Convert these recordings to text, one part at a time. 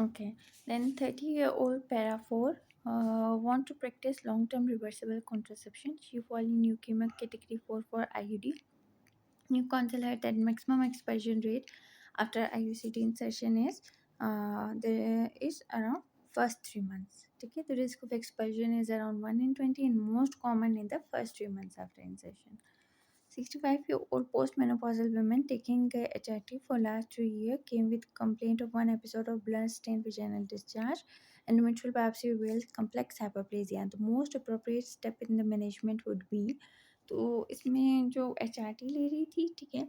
Okay. Then 30-year-old para 4 want to practice long-term reversible contraception. She fall in leukemia category 4 for IUD. New counsel had that maximum exposure rate after IUCD insertion is there is around first 3 months. Okay, the risk of exposure is around 1 in 20 and most common in the first 3 months after insertion. 65-year-old postmenopausal women taking HRT for last 2 years came with complaint of one episode of blood-stained vaginal discharge and endometrial biopsy reveals complex hyperplasia. The most appropriate step in the management would be, तो इसमें जो HRT ले रही थी, ठीक है,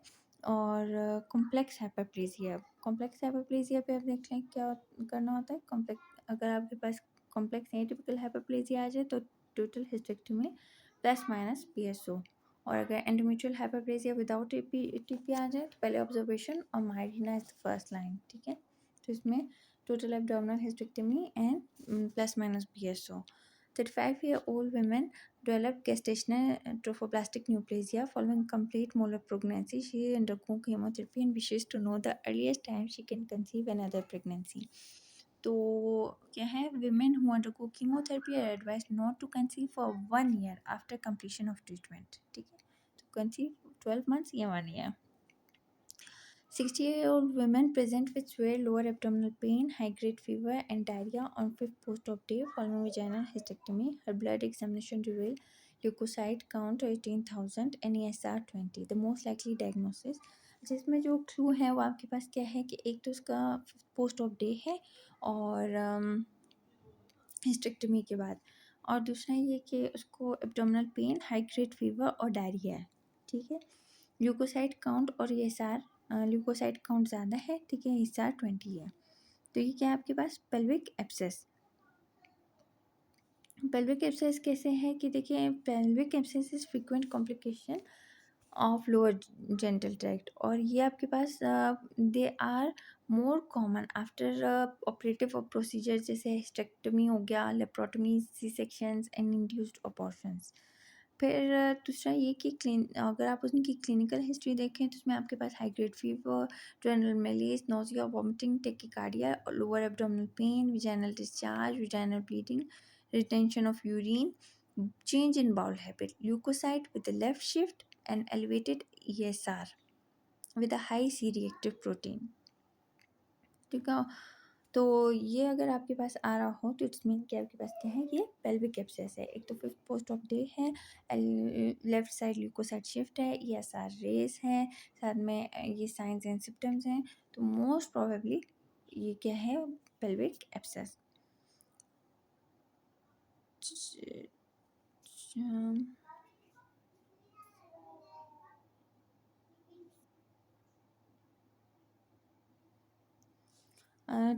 और complex hyperplasia पे आप देख लें क्या करना होता है. कॉम्प्लेक्स अगर आपके पास कॉम्प्लेक्स एटिपिकल हाइपरप्लेजिया आ जाए तो total hysterectomy plus minus PSO. और अगर एंडोमेट्रियल हाइपरप्लेजिया विदाउट टीपी आ जाए तो पहले ऑब्जर्वेशन और माइग्रेना इज द फर्स्ट लाइन. ठीक है, तो इसमें total abdominal hysterectomy and plus minus PSO. 35-year-old women developed gestational trophoblastic neoplasia following complete molar pregnancy. She undergo chemotherapy and wishes to know the earliest time she can conceive another pregnancy. तो क्या है, women who undergo chemotherapy are advised not to conceive for 1 year after completion of treatment. ठीक है, तो conceive 12 months या 1 year. 60-year-old women present with severe lower abdominal pain, high-grade fever, and diarrhea on 5th post-op day following vaginal hysterectomy. Her blood examination revealed leukocyte count 18,000 and ESR 20. The most likely diagnosis, जिसमें जो clue है वो आपके पास क्या है कि एक तो उसका पोस्ट ऑप डे है और हिस्टेक्टमी के बाद, और दूसरा ये कि उसको abdominal pain, high grade fever और डायरिया है. ठीक है, ल्यूकोसाइट काउंट और ESR, ल्यूकोसाइट काउंट ज़्यादा है, ठीक है, ESR 20 है. तो ये क्या है आपके पास, पेल्विक एब्सेस. पेल्विक एब्सेस कैसे है कि देखिए, pelvic abscess is frequent complication of lower genital tract, और ये आपके पास they are more common after operative procedure जैसे हिस्टेक्टमी हो गया, laparotomy, C sections and induced abortions. फिर दूसरा ये कि अगर आप उनकी क्लिनिकल हिस्ट्री देखें तो उसमें आपके पास high grade fever, general malaise, nausea, vomiting, tachycardia, lower abdominal pain, vaginal discharge, vaginal bleeding, retention of urine, change in bowel habit, leukocyte with the left shift, and elevated ESR with a high C-reactive protein. ठीक है, तो ये अगर आपके पास आ रहा हो तो it's mean कि आपके पास क्या है, ये पेल्विक एब्सेस है. एक तो 5th पोस्ट ऑफ डे है, लेफ्ट साइड ल्यूकोसाइट शिफ्ट है, ESR रेस है, साथ में ये साइंस एंड सिम्टम्स हैं, तो मोस्ट प्रोबेबली ये क्या है, pelvic abscess.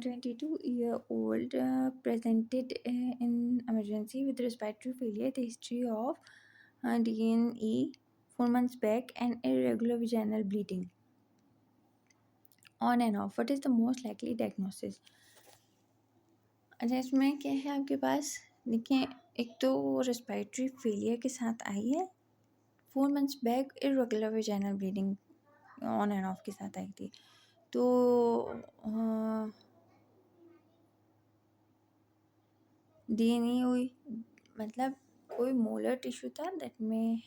22-year-old presented in emergency with respiratory failure. The history of DNE 4 months back and irregular vaginal bleeding on and off. What is the most likely diagnosis? अच्छा, इसमें क्या है आपके पास, देखिए, एक तो रेस्पिरेटरी फेलियर के साथ आई है, 4 months back irregular vaginal bleeding on end of के साथ आई थी. तो DNA हुई, मतलब कोई मोलर टिश्यू था दैट में